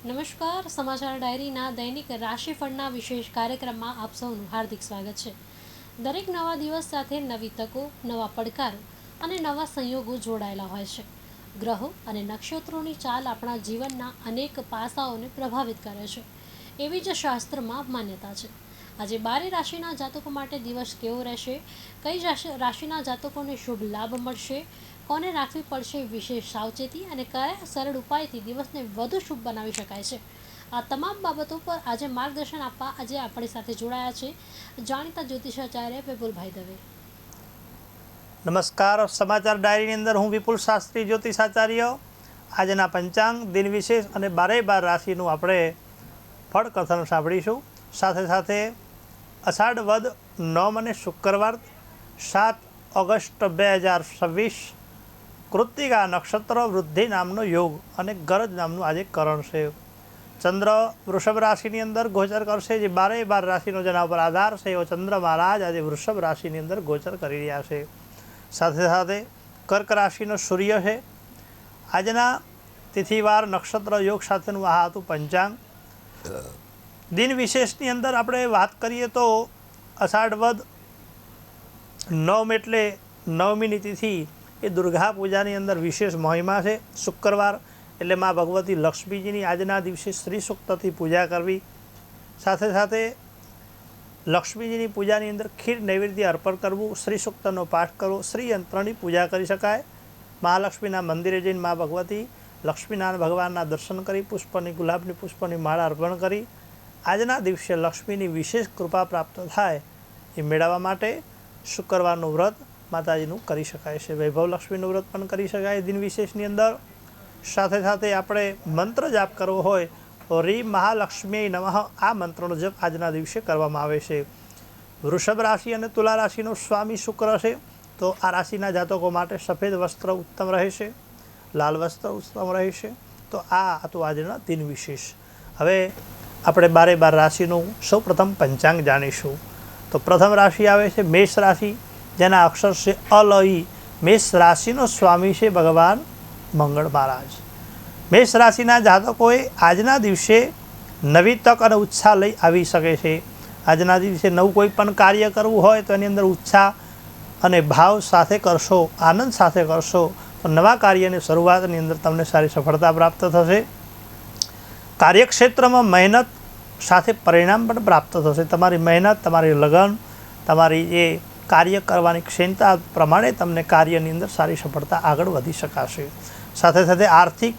નમસ્કાર. સમાચાર ડાયરીના દૈનિક રાશિફળના વિશેષ કાર્યક્રમમાં આપ સૌનું હાર્દિક સ્વાગત છે. દરેક નવા દિવસ સાથે નવી તકો, નવા પડકારો અને નવા સંયોગો જોડાયેલા હોય છે. ગ્રહો અને નક્ષત્રોની ચાલ આપણા જીવનના અનેક પાસાઓને પ્રભાવિત કરે છે, એવી જ શાસ્ત્રમાં માન્યતા છે. આજે 12 રાશિના જાતકો માટે દિવસ કેવો રહેશે, કઈ રાશિના જાતકોને શુભ લાભ મળશે, કોને રાખવી પડશે વિશેષ સાવચેતી અને કયા સરળ ઉપાયથી દિવસને વધુ શુભ બનાવી શકાય છે, આ તમામ બાબતો પર આજે માર્ગદર્શન આપવા આજે આપણી સાથે જોડાયા છે જાણીતા જ્યોતિષાચાર્ય વિપુલભાઈ દવે. નમસ્કાર. સમાચાર ડાયરીની અંદર હું વિપુલ શાસ્ત્રી જ્યોતિષાચાર્ય આજના પંચાંગ, દિન વિશેષ અને 12 રાશિનું આપણે ફળ કથન સાંભળીશું. સાથે સાથે અષાઢ વદ 9 અને શુક્રવાર 7 ઓગસ્ટ 2026 કૃત્તિકા નક્ષત્ર વૃદ્ધિ નામનો યોગ અને ગરજ નામનું આજે કરણ છે. ચંદ્ર વૃષભ રાશિની અંદર ગોચર કરશે. જે 12 રાશિનો જેના ઉપર આધાર છે એવો ચંદ્ર મહારાજ આજે વૃષભ રાશિની અંદર ગોચર કરી રહ્યા છે. સાથે સાથે કર્ક રાશિનો સૂર્ય છે. આજના તિથિવાર નક્ષત્ર યોગ સાથેનું આ હતું પંચાંગ. દિન વિશેષની અંદર આપણે વાત કરીએ તો અષાઢ વદ 9 એટલે 9મીની તિથિ એ દુર્ગા પૂજાની અંદર વિશેષ મહિમા છે. શુક્રવાર એટલે મા ભગવતી લક્ષ્મીજીની આજના દિવસે શ્રી સૂક્તથી પૂજા કરવી. સાથે સાથે લક્ષ્મીજીની પૂજાની અંદર ખીર નૈવેદ્ય અર્પણ કરવું, શ્રી સૂક્તનો પાઠ કરવો, શ્રી યંત્રની પૂજા કરી શકાય. મહાલક્ષ્મીના મંદિરે જઈને મા ભગવતી લક્ષ્મીનારાયણ ભગવાનના દર્શન કરી પુષ્પની ગુલાબની પુષ્પની માળા અર્પણ કરી આજના દિવસે લક્ષ્મીની વિશેષ કૃપા પ્રાપ્ત થાય એ મેળવવા માટે શુક્રવારનું વ્રત માતાજીનું કરી શકાય છે. વૈભવ લક્ષ્મીનું વ્રત પણ કરી શકાય દિન વિશેષની અંદર. સાથે સાથે આપણે મંત્ર જાપ કરવો હોય તો રીમ મહાલક્ષ્મી નમઃ આ મંત્રનો જપ આજના દિવસે કરવામાં આવે છે. વૃષભ રાશિ અને તુલા રાશિનો સ્વામી શુક્ર છે, તો આ રાશિના જાતકો માટે સફેદ વસ્ત્ર ઉત્તમ રહેશે, લાલ વસ્ત્ર ઉત્તમ રહેશે. તો આ હતું આજના દિન વિશેષ. હવે આપણે 12 રાશિનું સૌ પ્રથમ પંચાંગ જાણીશું. તો પ્રથમ રાશિ આવે છે મેષ રાશિ, જેના અક્ષર છે અલઈ. મેષ રાશિનો સ્વામી છે ભગવાન મંગળ મહારાજ. મેષ રાશિના જાતકોએ આજના દિવસે નવી તક અને ઉત્સાહ લઈ આવી શકે છે. આજના દિવસે નવું કોઈ પણ કાર્ય કરવું હોય તો એની અંદર ઉત્સાહ અને ભાવ સાથે કરશો, આનંદ સાથે કરશો તો નવા કાર્યની શરૂઆતની અંદર તમને સારી સફળતા પ્રાપ્ત થશે. કાર્યક્ષેત્રમાં મહેનત સાથે પરિણામ પણ પ્રાપ્ત થશે. તમારી મહેનત, તમારી લગન, તમારી જે કાર્ય કરવાની ક્ષમતા પ્રમાણે તમને કાર્યની અંદર સારી સફળતા આગળ વધી શકાશે. સાથે સાથે આર્થિક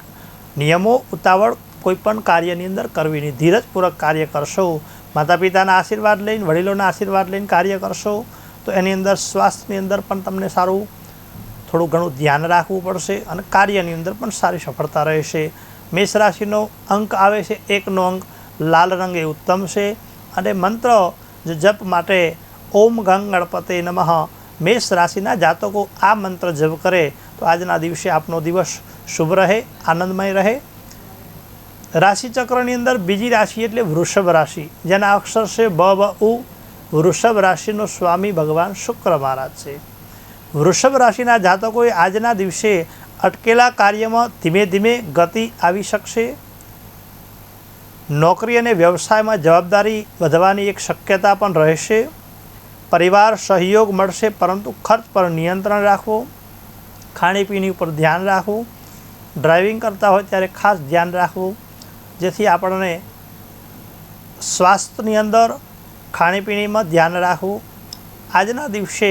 નિયમો ઉતાવળ કોઈ પણ કાર્યની અંદર કરવી નહીં. ધીરજપૂર્વક કાર્ય કરશો, માતા પિતાના આશીર્વાદ લઈને, વડીલોના આશીર્વાદ લઈને કાર્ય કરશો તો એની અંદર સ્વાસ્થ્યની અંદર પણ તમને સારું થોડું ઘણું ધ્યાન રાખવું પડશે અને કાર્યની અંદર પણ સારી સફળતા રહેશે. મેષ રાશિનો અંક આવે છે 1નો અંક. લાલ રંગ એ ઉત્તમ છે અને મંત્ર જપ માટે ઓમ ગંગ ગણપતે નમઃ મેષ રાશિના જાતકો આ મંત્ર જપ કરે તો આજના દિવસે આપનો દિવસ શુભ રહે, આનંદમય રહે. રાશિચક્રની અંદર બીજી રાશિ એટલે વૃષભ રાશિ, જેના અક્ષર છે બ બ ઉ. વૃષભ રાશિનો સ્વામી ભગવાન શુક્ર મહારાજ છે. વૃષભ રાશિના જાતકોએ આજના દિવસે અટકેલા કાર્યમાં ધીમે ધીમે ગતિ આવી શકશે. નોકરી અને વ્યવસાયમાં જવાબદારી વધવાની એક શક્યતા પણ રહેશે. પરિવાર સહયોગ મળશે, પરંતુ ખર્ચ પર નિયંત્રણ રાખવું, ખાણીપીણી ઉપર ધ્યાન રાખવું, ડ્રાઇવિંગ કરતા હોય ત્યારે ખાસ ધ્યાન રાખવું, જેથી આપણને સ્વાસ્થ્યની અંદર ખાણીપીણીમાં ધ્યાન રાખવું. આજના દિવસે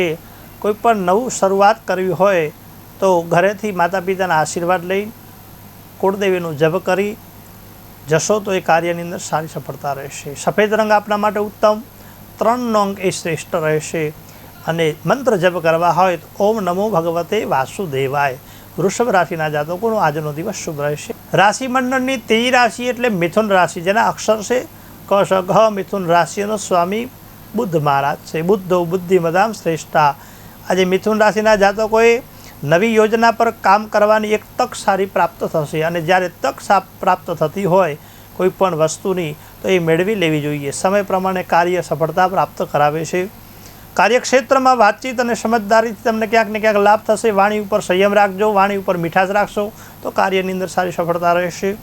કોઈ પણ નવું શરૂઆત કરવી હોય તો ઘરેથી માતા પિતાના આશીર્વાદ લઈ કુળદેવીનું જપ કરી જશો તો એ કાર્યની અંદર સારી સફળતા રહેશે. સફેદ રંગ આપણા માટે ઉત્તમ. 3નો અંક એ શ્રેષ્ઠ રહેશે અને મંત્ર જપ કરવા હોય તો ઓમ નમો ભગવતે વાસુદેવાય. વૃષભ રાશિના જાતકોનો આજનો દિવસ શુભ રહેશે. રાશિમંડળની ત્રીજી રાશિ એટલે મિથુન રાશિ, જેના અક્ષર છે ક શ ઘ. મિથુન રાશિનો સ્વામી બુદ્ધ મહારાજ છે. બુદ્ધો બુદ્ધિમતામ શ્રેષ્ઠા. આજે મિથુન રાશિના જાતકોએ નવી યોજના પર કામ કરવાની એક તક સારી પ્રાપ્ત થશે અને જ્યારે તક પ્રાપ્ત થતી હોય કોઈ પણ વસ્તુની તો એ મેળવી લેવી જોઈએ. સમય પ્રમાણે કાર્ય સફળતા પ્રાપ્ત કરાવે છે. કાર્યક્ષેત્રમાં વાતચીત અને સમજદારીથી તમને ક્યાંક ને ક્યાંક લાભ થશે. વાણી ઉપર સંયમ રાખજો, વાણી ઉપર મીઠાશ રાખશો તો કાર્યની અંદર સારી સફળતા રહેશે.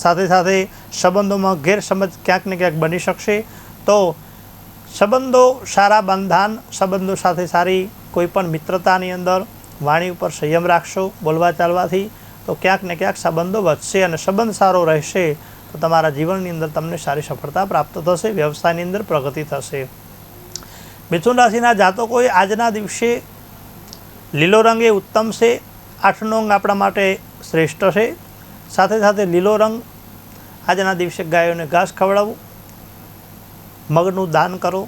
સાથે સાથે સંબંધોમાં ગેરસમજ ક્યાંક ને ક્યાંક બની શકશે. તો સંબંધો સારા બંધાન, સંબંધો સાથે સારી કોઈ પણ મિત્રતાની અંદર વાણી ઉપર સંયમ રાખશો બોલવા ચાલવાથી, તો ક્યાંક ને ક્યાંક સંબંધો વધશે અને સંબંધ સારો રહેશે તો તમારા જીવનની અંદર તમને સારી સફળતા પ્રાપ્ત થશે, વ્યવસાયની અંદર પ્રગતિ થશે. મિથુન રાશિના જાતકોએ આજના દિવસે લીલો રંગ એ ઉત્તમ છે. 8નો અંગ આપણા માટે શ્રેષ્ઠ છે. સાથે સાથે લીલો રંગ આજના દિવસે ગાયોને ઘાસ ખવડાવવું, મગનું દાન કરો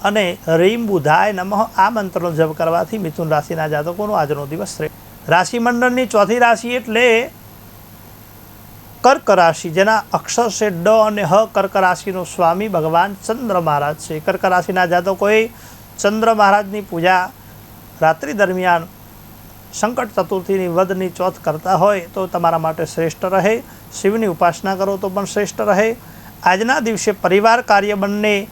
અને રીમ બુધાય નમઃ આ મંત્રનો જપ કરવાથી મિથુન રાશિના જાતકોનો આજનો દિવસ શ્રેષ્ઠ. રાશિમંડળની ચોથી રાશિ એટલે કર્ક રાશિ, જેના અક્ષર છે ડ અને હ. કર્ક રાશિનો સ્વામી ભગવાન ચંદ્ર મહારાજ છે. કર્ક રાશિના જાતકોએ ચંદ્ર મહારાજની પૂજા રાત્રિ દરમિયાન સંકટ ચતુર્થીની વદની ચોથ કરતા હોય તો તમારા માટે શ્રેષ્ઠ રહે. શિવની ઉપાસના કરો તો પણ શ્રેષ્ઠ રહે. આજના દિવસે પરિવાર કાર્ય બંને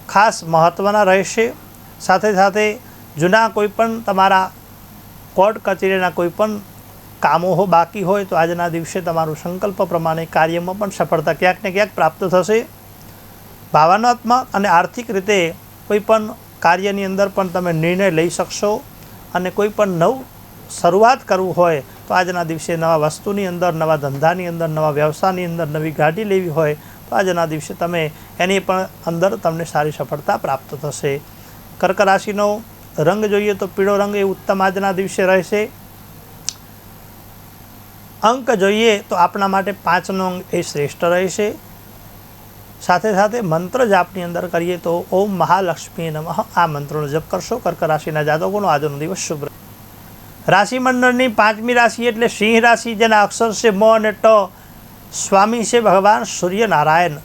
ખાસ મહત્ત્વના રહેશે. સાથે સાથે જૂના કોઈ પણ તમારા કોર્ટ કચેરીના કોઈ પણ કામો બાકી હોય તો આજના દિવસે તમારું સંકલ્પ પ્રમાણે કાર્યમાં પણ સફળતા ક્યાંક ને ક્યાંક પ્રાપ્ત થશે. ભાવનાત્મક અને આર્થિક રીતે કોઈ પણ કાર્યની અંદર પણ તમે નિર્ણય લઈ શકશો અને કોઈ પણ નવું શરૂઆત કરવું હોય તો આજના દિવસે નવા વસ્તુની અંદર, નવા ધંધાની અંદર, નવા વ્યવસાયની અંદર નવી ગાડી લેવી હોય તો આજના દિવસે તમે એની પણ અંદર તમને સારી સફળતા પ્રાપ્ત થશે. કર્ક રાશિનો રંગ જોઈએ તો પીળો રંગ એ ઉત્તમ આજના દિવસે રહેશે. અંક જોઈએ તો આપણા માટે 5નો અંક એ શ્રેષ્ઠ રહેશે. સાથે સાથે મંત્ર જાપની અંદર કરીએ તો ઓમ મહાલક્ષ્મી નમઃ આ મંત્રનો જપ કરશો. કર્ક રાશિના જાતકોનો આજનો દિવસ શુભ. રાશિમંડળની 5મી રાશિ એટલે સિંહ રાશિ, જેના અક્ષર છે મ અને ટ. સ્વામી છે ભગવાન સૂર્યનારાયણ.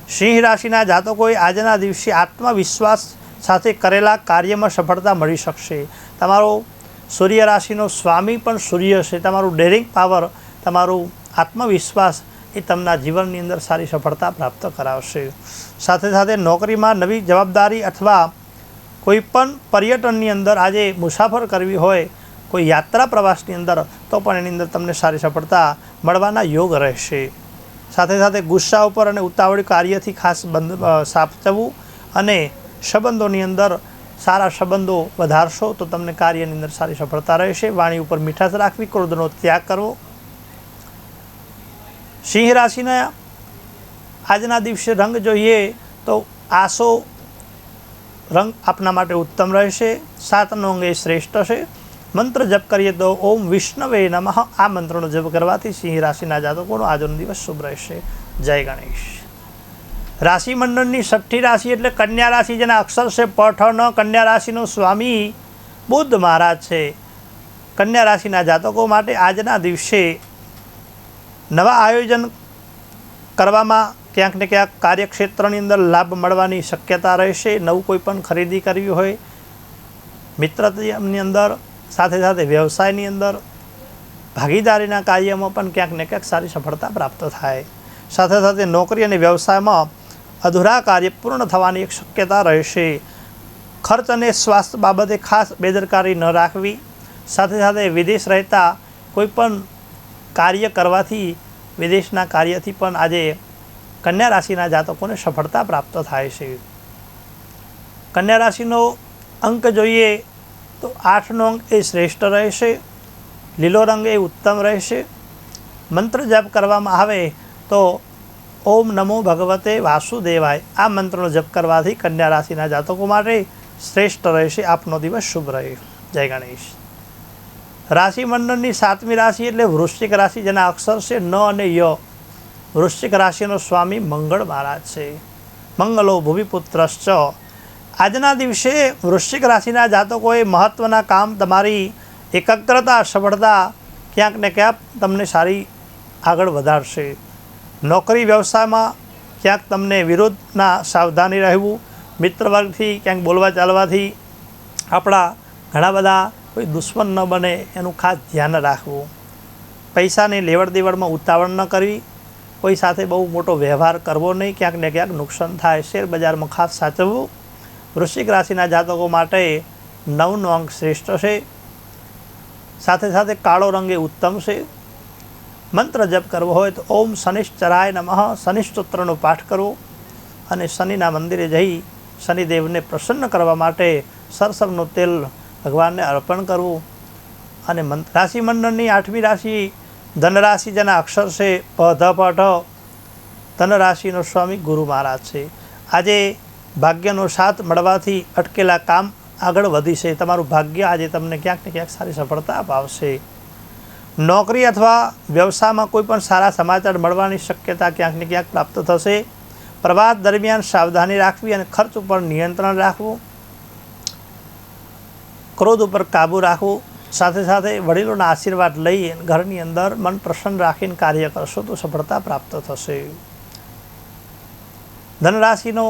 સિંહ રાશિના જાતકોએ આજના દિવસે આત્મવિશ્વાસ સાથે કરેલા કાર્યમાં સફળતા મળી શકશે. તમારો સૂર્ય રાશિનો સ્વામી પણ સૂર્ય છે. તમારું ડેરિંગ પાવર, તમારું આત્મવિશ્વાસ એ તમારા જીવનની અંદર સારી સફળતા પ્રાપ્ત કરાવશે. સાથે સાથે નોકરીમાં નવી જવાબદારી અથવા કોઈ પણ પર્યટનની અંદર આજે મુસાફર કરવી હોય, કોઈ યાત્રા પ્રવાસની અંદર, તો પણ એની અંદર તમને સારી સફળતા મળવાના યોગ રહેશે. સાથે સાથે ગુસ્સા ઉપર અને ઉતાવળી કાર્યથી ખાસ સાચવવું અને સંબંધોની અંદર સારા સંબંધો વધારશો તો તમને કાર્યની અંદર સારી સફળતા રહેશે. વાણી ઉપર મીઠાશ રાખવી, ક્રોધનો ત્યાગ કરવો. સિંહ રાશિના આજના દિવસે રંગ જોઈએ તો આસો રંગ આપના માટે ઉત્તમ રહેશે. 7નો અંગ એ શ્રેષ્ઠ છે. મંત્ર જપ કરીએ તો ઓમ વિષ્ણવે નમઃ આ મંત્રનો જપ કરવાથી સિંહ રાશિના જાતકોનો આજનો દિવસ શુભ રહેશે. જય ગણેશ. રાશિમંડળની 6ઠી રાશિ એટલે કન્યા રાશિ, જેના અક્ષર છે પઠ ન. કન્યા રાશિનો સ્વામી બુદ્ધ મહારાજ છે. કન્યા રાશિના જાતકો માટે આજના દિવસે નવા આયોજન કરવામાં ક્યાંક ને ક્યાંક કાર્યક્ષેત્રની અંદર લાભ મળવાની શક્યતા રહેશે. નવું કોઈ પણ ખરીદી કરવી હોય, મિત્રતાની અંદર, સાથે સાથે વ્યવસાયની અંદર, ભાગીદારીના કાર્યમાં પણ ક્યાંક ને ક્યાંક સારી સફળતા પ્રાપ્ત થાય. સાથે સાથે નોકરી અને વ્યવસાયમાં અધૂરા કાર્ય પૂર્ણ થવાની એક શક્યતા રહેશે. ખર્ચ અને સ્વાસ્થ્ય બાબતે ખાસ બેદરકારી ન રાખવી. સાથે સાથે વિદેશ રહેતા કોઈ પણ કાર્ય કરવાથી, વિદેશના કાર્યથી પણ આજે કન્યા રાશિના જાતકોને સફળતા પ્રાપ્ત થાય છે. કન્યા રાશિનો અંક જોઈએ તો 8નો અંક એ શ્રેષ્ઠ રહેશે. લીલો રંગ એ ઉત્તમ રહેશે. મંત્ર જપ કરવામાં આવે તો ઓમ નમો ભગવતે વાસુદેવાય આ મંત્રનો જપ કરવાથી કન્યા રાશિના જાતકો માટે શ્રેષ્ઠ રહેશે. આપનો દિવસ શુભ રહે. જય ગણેશ. રાશિમંડળની 7મી રાશિ એટલે વૃશ્ચિક રાશિ, જેના અક્ષર છે ન અને ય. વૃશ્ચિક રાશિનો સ્વામી મંગળ મહારાજ છે. મંગલો ભૂમિપુત્રશ્ચ. આજના દિવસે વૃશ્ચિક રાશિના જાતકોએ મહત્ત્વના કામ, તમારી એકાગ્રતા, સફળતા ક્યાંક ને ક્યાંક તમને સારી આગળ વધારશે. નોકરી વ્યવસાયમાં ક્યાંક તમને વિરોધના સાવધાની રહેવું. મિત્ર વર્ગથી ક્યાંક બોલવા ચાલવાથી આપણા ઘણા બધા કોઈ દુશ્મન ન બને એનું ખાસ ધ્યાન રાખવું. પૈસાની લેવડ દેવડમાં ઉતાવળ ન કરવી. કોઈ સાથે બહુ મોટો વ્યવહાર કરવો નહીં, ક્યાંક ને ક્યાંક નુકસાન થાય. શેર બજારમાં ખાસ સાચવવું. વૃશ્ચિક રાશિના જાતકો માટે 9નો અંક શ્રેષ્ઠ છે. સાથે સાથે કાળો રંગ એ ઉત્તમ છે. મંત્ર જપ કરવો હોય તો ઓમ શનિશ્ચરાય નમઃ શનિસ્તોત્રનો પાઠ કરવો અને શનિના મંદિરે જઈ શનિદેવને પ્રસન્ન કરવા માટે સરસવનું તેલ ભગવાનને અર્પણ કરવું. અને રાશિમંડળની 8મી રાશિ ધનરાશિ જેના અક્ષર છે પ ધ પ ઢ. ધનરાશિનો સ્વામી ગુરુ મહારાજ છે. આજે ભાગ્યનો સાથ મળવાથી અટકેલા કામ આગળ વધી છે. તમારું ભાગ્ય આજે તમને ક્યાંક ને ક્યાંક સારી સફળતા અપાવશે. નોકરી અથવા વ્યવસાયમાં કોઈ પણ સારા સમાચાર મળવાની શક્યતા ક્યાંક ને ક્યાંક પ્રાપ્ત થશે. પ્રવાસ દરમિયાન સાવધાની રાખવી અને ખર્ચ ઉપર નિયંત્રણ રાખવું, ક્રોધ ઉપર કાબૂ રાખવું. સાથે સાથે વડીલોના આશીર્વાદ લઈ ઘરની અંદર મન પ્રસન્ન રાખીને કાર્ય કરશો તો સફળતા પ્રાપ્ત થશે. ધનરાશિનો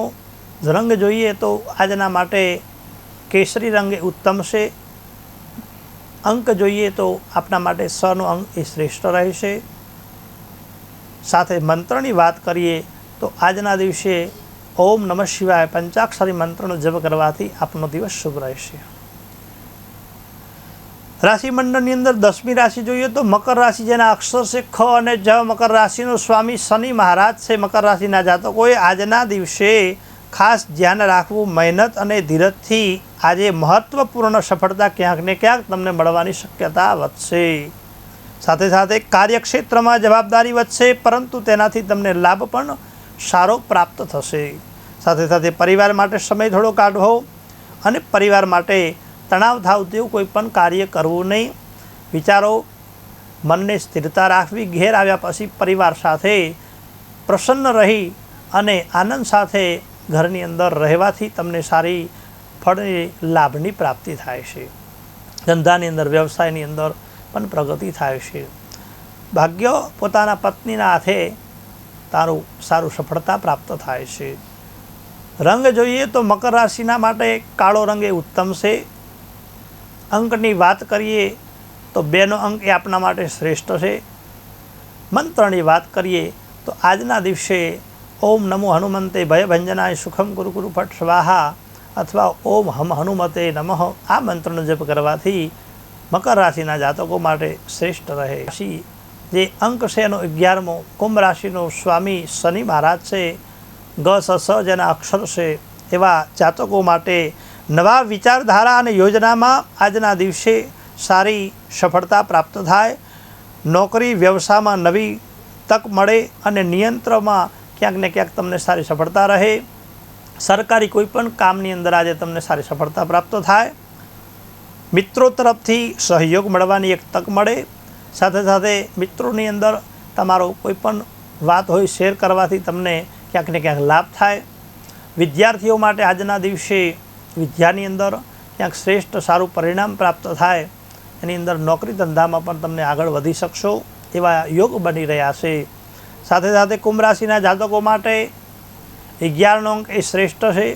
રંગ જોઈએ તો આજના માટે કેસરી રંગ એ ઉત્તમ છે. અંક જોઈએ તો આપણા માટે સનો અંક એ શ્રેષ્ઠ રહેશે. સાથે મંત્રની વાત કરીએ તો આજના દિવસે ઓમ નમઃ શિવાય પંચાક્ષરી મંત્રનો જપ કરવાથી આપનો દિવસ શુભ રહેશે. રાશિમંડળની અંદર 10મી રાશિ જોઈએ તો મકર રાશિ જેના અક્ષર છે ખ અને જ. મકર રાશિનો સ્વામી શનિ મહારાજ છે. મકર રાશિના જાતકોએ આજના દિવસે ખાસ ધ્યાન રાખવું. મહેનત અને ધીરજથી આજે મહત્વપૂર્ણ સફળતા ક્યાંક ને ક્યાંક તમને મળવાની શક્યતા વધશે. સાથે સાથે કાર્યક્ષેત્રમાં જવાબદારી વધશે, પરંતુ તેનાથી તમને લાભ પણ સારો પ્રાપ્ત થશે. સાથે સાથે પરિવાર માટે સમય થોડો કાઢવો અને પરિવાર માટે તણાવ થાવ તેવું કોઈ પણ કાર્ય કરવું નહીં. વિચારો મનને સ્થિરતા રાખવી. ઘેર આવ્યા પછી પરિવાર સાથે પ્રસન્ન રહી અને આનંદ સાથે ઘરની અંદર રહેવાથી તમને સારી ફળની લાભની પ્રાપ્તિ થાય છે. ધંધાની અંદર વ્યવસાયની અંદર પણ પ્રગતિ થાય છે. ભાગ્ય પોતાના પત્નીના હાથે તારું સારું સફળતા પ્રાપ્ત થાય છે. રંગ જોઈએ તો મકર રાશિના માટે કાળો રંગ એ ઉત્તમ છે. અંકની વાત કરીએ તો 2નો અંક એ આપણા માટે શ્રેષ્ઠ છે. મંત્રની વાત કરીએ તો આજના દિવસે ઓમ નમો હનુમંતે ભયભંજનાય સુખમ ગુરુ ગુરુ ફટ સ્વાહા અથવા ઓમ હમ હનુમતે નમઃ આ મંત્રનો જપ કરવાથી મકર રાશિના જાતકો માટે શ્રેષ્ઠ રહે. રાશિ જે અંક છે એનો 11મો. કુંભ રાશિનો સ્વામી શનિ મહારાજ છે. ગ સ સ જેના અક્ષર છે એવા જાતકો માટે નવા વિચારધારા અને યોજનામાં આજના દિવસે સારી સફળતા પ્રાપ્ત થાય. નોકરી વ્યવસાયમાં નવી તક મળે અને નિયંત્રણમાં ક્યાંક ને ક્યાંક તમને સારી સફળતા રહે. સરકારી કોઈ પણ કામની અંદર આજે તમને સારી સફળતા પ્રાપ્ત થાય. મિત્રો તરફથી સહયોગ મળવાની એક તક મળે. સાથે સાથે મિત્રોની અંદર તમારો કોઈ પણ વાત હોય શેર કરવાથી તમને ક્યાંક ને ક્યાંક લાભ થાય. વિદ્યાર્થીઓ માટે આજના દિવસે વિદ્યાની અંદર ક્યાંક શ્રેષ્ઠ સારું પરિણામ પ્રાપ્ત થાય. એની અંદર નોકરી ધંધામાં પણ તમને આગળ વધી શકશો એવા યોગ બની રહ્યા છે. સાથે સાથે કુંભ રાશિના જાતકો માટે 11નો અંક એ શ્રેષ્ઠ છે.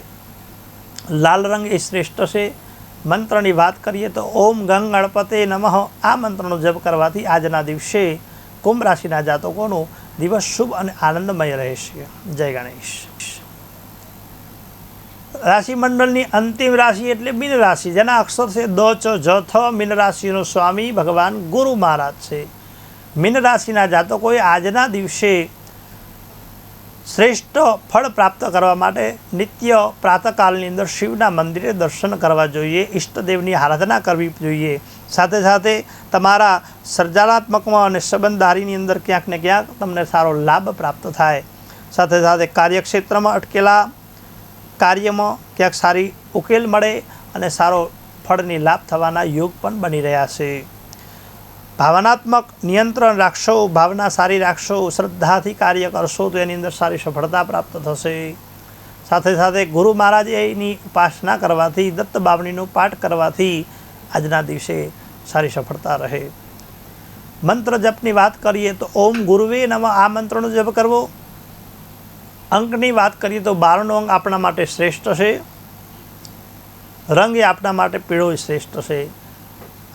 લાલ રંગ એ શ્રેષ્ઠ છે. મંત્રની વાત કરીએ તો ઓમ ગંગ ગણપતે નમઃ આ મંત્રનો જપ કરવાથી આજના દિવસે કુંભ રાશિના જાતકોનો દિવસ શુભ અને આનંદમય રહેશે. જય ગણેશ. રાશિમંડળની અંતિમ રાશિ એટલે મીન રાશિ જેના અક્ષર છે દ ચ જ થ. મીન રાશિનો સ્વામી ભગવાન ગુરુ મહારાજ છે. મીન રાશિના જાતકોએ આજના દિવસે શ્રેષ્ઠ ફળ પ્રાપ્ત કરવા માટે નિત્ય પ્રાતઃકાલની અંદર શિવના મંદિરે દર્શન કરવા જોઈએ. ઈષ્ટદેવની આરાધના કરવી જોઈએ. સાથે સાથે તમારા સર્જનાત્મકમાં અને સંબંધદારીની અંદર ક્યાંક ને ક્યાંક તમને સારો લાભ પ્રાપ્ત થાય. સાથે સાથે કાર્યક્ષેત્રમાં અટકેલા કાર્યમાં ક્યાંક સારી ઉકેલ મળે અને સારો ફળની લાભ થવાના યોગ પણ બની રહ્યા છે. ભાવનાત્મક નિયંત્રણ રાખશો, ભાવના સારી રાખશો, શ્રદ્ધાથી કાર્ય કરશો તો એની અંદર સારી સફળતા પ્રાપ્ત થશે. સાથે સાથે ગુરુ મહારાજની ઉપાસના કરવાથી, દત્ત બાવણીનો પાઠ કરવાથી આજના દિવસે સારી સફળતા રહે. મંત્ર જપની વાત કરીએ તો ઓમ ગુરુવે નમઃ આ મંત્રનો જપ કરવો. અંકની વાત કરીએ તો 12નો અંક આપણા માટે શ્રેષ્ઠ છે. રંગ એ આપણા માટે પીળો શ્રેષ્ઠ છે.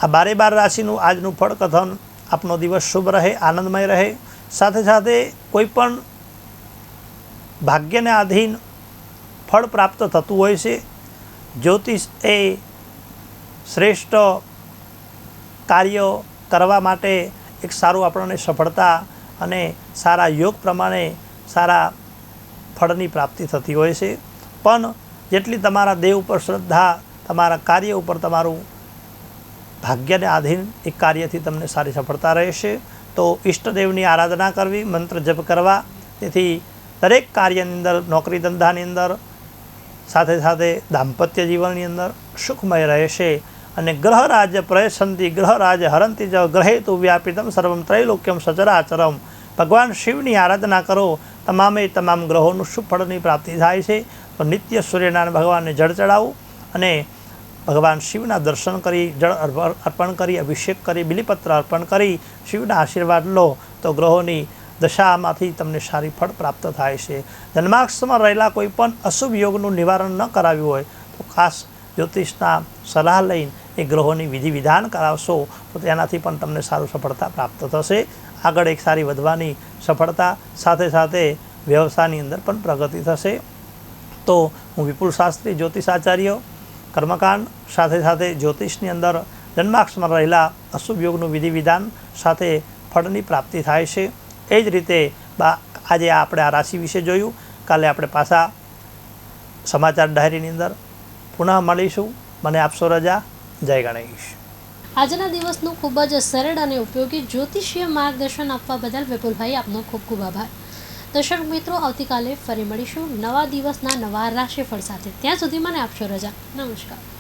આ 12 રાશિનું આજનું ફળ કથન આપનો દિવસ શુભ રહે, આનંદમય રહે. સાથે સાથે કોઈ પણ ભાગ્યને આધીન ફળ પ્રાપ્ત થતું હોય છે. જ્યોતિષ એ શ્રેષ્ઠ કાર્ય કરવા માટે એક સારું આપણને સફળતા અને સારા યોગ પ્રમાણે સારા ફળની પ્રાપ્તિ થતી હોય છે. પણ જેટલી તમારા દેવ ઉપર શ્રદ્ધા, તમારા કાર્ય ઉપર તમારું ભાગ્યને આધીન એક કાર્યથી તમને સારી સફળતા રહેશે. તો ઈષ્ટદેવની આરાધના કરવી, મંત્ર જપ કરવા, તેથી દરેક કાર્યની અંદર, નોકરી ધંધાની અંદર, સાથે સાથે દાંપત્ય જીવનની અંદર સુખમય રહેશે. અને ગ્રહરાજ પ્રયસંતિ ગ્રહરાજ હરંતિ જ ગ્રહે તુ વ્યાપિતમ સર્વમ ત્રૈલોક્યમ સચરાચરમ. ભગવાન શિવની આરાધના કરો, તમામે તમામ ગ્રહોનું શુભ ફળની પ્રાપ્તિ થાય છે. તો નિત્ય સૂર્યનારાયણ ભગવાનને જળ ચડાવવું અને ભગવાન શિવના દર્શન કરી, જળ અર્પણ કરી, અભિષેક કરી, બિલીપત્ર અર્પણ કરી શિવના આશીર્વાદ લો તો ગ્રહોની દશામાંથી તમને સારી ફળ પ્રાપ્ત થાય છે. જન્માક્ષરમાં રહેલા કોઈ પણ અશુભ યોગનું નિવારણ ન કરાવ્યું હોય તો ખાસ જ્યોતિષના સલાહ લઈને એ ગ્રહોની વિધિ વિધાન કરાવશો તો તેનાથી પણ તમને સારું સફળતા પ્રાપ્ત થશે. આગળ એક સારી વધવાની સફળતા, સાથે સાથે વ્યવસાયની અંદર પણ પ્રગતિ થશે. તો હું વિપુલ શાસ્ત્રી જ્યોતિષાચાર્ય, કર્મકાંડ સાથે સાથે જ્યોતિષની અંદર જન્માક્ષરમાં રહેલા અશુભ યોગનું વિધિ વિધાન સાથે ફળની પ્રાપ્તિ થાય છે. એ જ રીતે આજે આપણે આ રાશિ વિશે જોયું. કાલે આપણે પાછા સમાચાર ડાયરીની અંદર પુનઃ મળીશું. મને આપશો રજા. જય ગણેશ. આજના દિવસનું ખૂબ જ સરળ અને ઉપયોગી જ્યોતિષીય માર્ગદર્શન આપવા બદલ વિપુલભાઈ આપનો ખૂબ ખૂબ આભાર. દર્શક મિત્રો, આવતીકાલે ફરી મળીશું નવા દિવસના નવા રાશિફળ સાથે. ત્યાં સુધી મને આપશો રજા. નમસ્કાર.